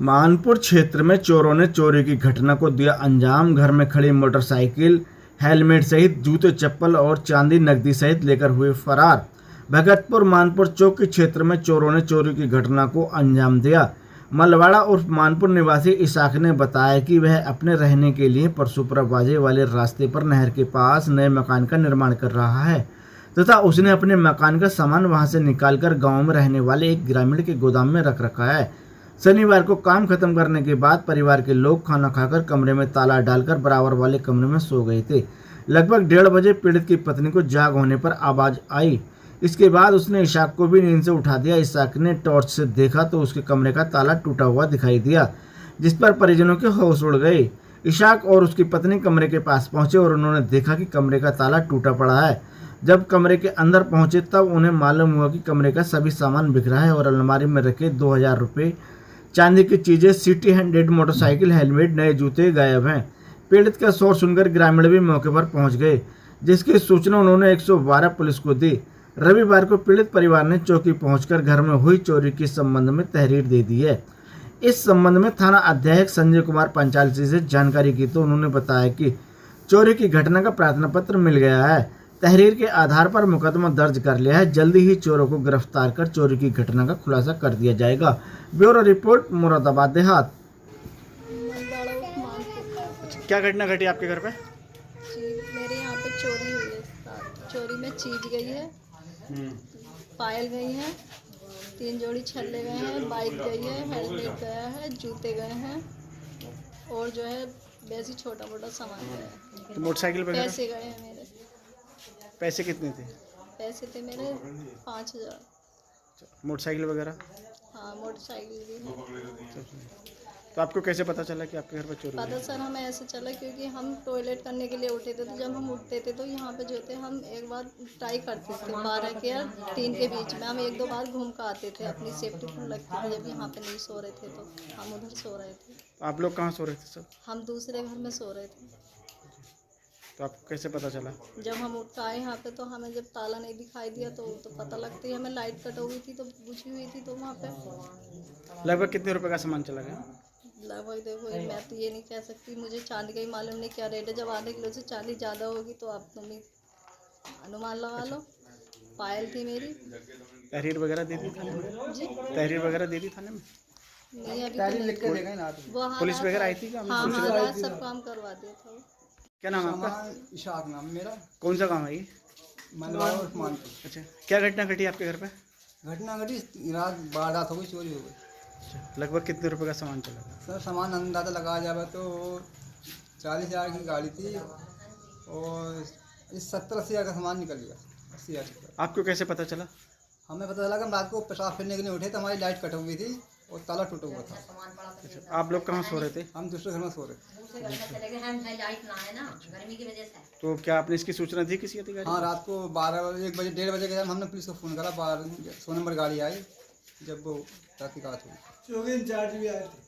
मानपुर क्षेत्र में चोरों ने चोरी की घटना को दिया अंजाम। घर में खड़ी मोटरसाइकिल, हेलमेट सहित जूते, चप्पल और चांदी नकदी सहित लेकर हुए फरार। भगतपुर मानपुर चौक के क्षेत्र में चोरों ने चोरी की घटना को अंजाम दिया। मलवाड़ा उर्फ मानपुर निवासी इसाक ने बताया कि वह अपने रहने के लिए परसुपुरा बाजे वाले रास्ते पर नहर के पास नए मकान का निर्माण कर रहा है तथा उसने अपने मकान का सामान वहां से निकालकर गांव में रहने वाले एक ग्रामीण के गोदाम में रख रखा है। शनिवार को काम खत्म करने के बाद परिवार के लोग खाना खाकर कमरे में ताला डालकर बराबर वाले कमरे में सो गए थे। लगभग 1:30 बजे पीड़ित की पत्नी को जाग होने पर आवाज आई। इसके बाद उसने इशाक को भी नींद से उठा दिया। इशाक ने टॉर्च से देखा तो उसके कमरे का ताला टूटा हुआ दिखाई दिया, जिस पर परिजनों के होश उड़ गए। इशाक और उसकी पत्नी कमरे के पास पहुंचे और उन्होंने देखा कि कमरे का ताला टूटा पड़ा है। जब कमरे के अंदर पहुंचे तब उन्हें मालूम हुआ कि कमरे का सभी सामान बिखरा है और अलमारी में रखे 2000 रुपये, चांदी की चीजें, सिटी 100 मोटरसाइकिल, हेलमेट, नए जूते गायब हैं। पीड़ित का शोर सुनकर ग्रामीण भी मौके पर पहुंच गए, जिसकी सूचना उन्होंने 112 पुलिस को दी। रविवार को पीड़ित परिवार ने चौकी पहुंचकर घर में हुई चोरी के संबंध में तहरीर दे दी है। इस संबंध में थाना अध्यक्ष संजय कुमार पंचाल से जानकारी की तो उन्होंने बताया कि चोरी की घटना का प्रार्थना पत्र मिल गया है। तहरीर के आधार पर मुकदमा दर्ज कर लिया है। जल्दी ही चोरों को गिरफ्तार कर चोरी की घटना का खुलासा कर दिया जाएगा। ब्यूरो रिपोर्ट, मुरादाबाद देहात। क्या घटना घटी आपके घर पे? मेरे यहाँ पे चोरी हुई है। चोरी में चीज गई है, पायल गई है, 3 जोड़ी छल्ले गए हैं, बाइक गई है, हेलमेट गया है, जूते गए हैं और जो है वैसे छोटा मोटा सामान गया है। तो मोटरसाइकिल वगैरह? पैसे गए हैं मेरे। पैसे कितने थे? पैसे थे मेरे 5000। मोटरसाइकिल वगैरह? हाँ, मोटरसाइकिल भी है। तो आपको कैसे पता चला कि आपके घर पर चोरी हुई? पता सर हमें ऐसे चला क्योंकि हम टॉयलेट करने के लिए उठे थे, तो जब हम उठते थे तो यहाँ पे जो थे हम एक बार ट्राई करते थे 12 के या 3 के बीच में हम 1-2 बार घूम कर आते थे। अपनी सेफ्टी फुल लगती थी। जब यहाँ पे नहीं सो रहे थे तो हम उधर सो रहे थे। तो आप लोग कहाँ सो रहे थे सब? हम दूसरे घर में सो रहे थे। तो आपको कैसे पता चला? जब हम उठ कर आए यहाँ पे तो हमें जब ताला नहीं दिखाई दिया तो पता लगता ही हमें लाइट कट हो गई थी तो बुझी हुई थी। तो वहाँ पे लगभग कितने रुपए का सामान चला गया? लगभग देखो मैं तो ये नहीं कह सकती, मुझे चांदी का ही मालूम नहीं क्या रेट है। जब आधे किलो से चांदी ज़्यादा होगी तो आप तुम ही अनुमान लगा लो। पायल थी मेरी। तहरीर वगैरह दे दी थाने में? जी तहरीर वगैरह दे दी थाने में? नहीं, अभी तो नहीं। वो हाँ, पुलिस वगैरह आई थी क्या? हाँ हाँ, सब काम करवा दिया था। क्या नाम है आपका? इशाक नाम मेरा। कौन सा काम है ये? मलवाड़ा और मानपुर। अच्छा, क्या घटना घटी आपके घर पे? घटना घटी रात, वारदात हो गई, चोरी हो गई। लगभग कितने रुपए का सामान चला गया? सर सामान अंदाजा लगाया जाए तो 40,000 की गाड़ी थी और इस 70-80 हज़ार का सामान निकल गया। 80,000 का। आपको कैसे पता चला? हमें पता चला कि हम रात को पेशाब फिरने के लिए उठे तो हमारी लाइट कट हुई थी और ताला टूटा हुआ था। अच्छा, आप लोग कहाँ सो रहे थे? हम दूसरे घर में सो रहे थे। तो क्या आपने इसकी सूचना दी किसी अधिकारी? हाँ, रात को 12 बजे, 1 बजे, 1:30 बजे के टाइम हमने पुलिस को फ़ोन करा। 100 नंबर गाड़ी आई। जब वो तहकीकात हुई, चौकी इंचार्ज भी आए थे।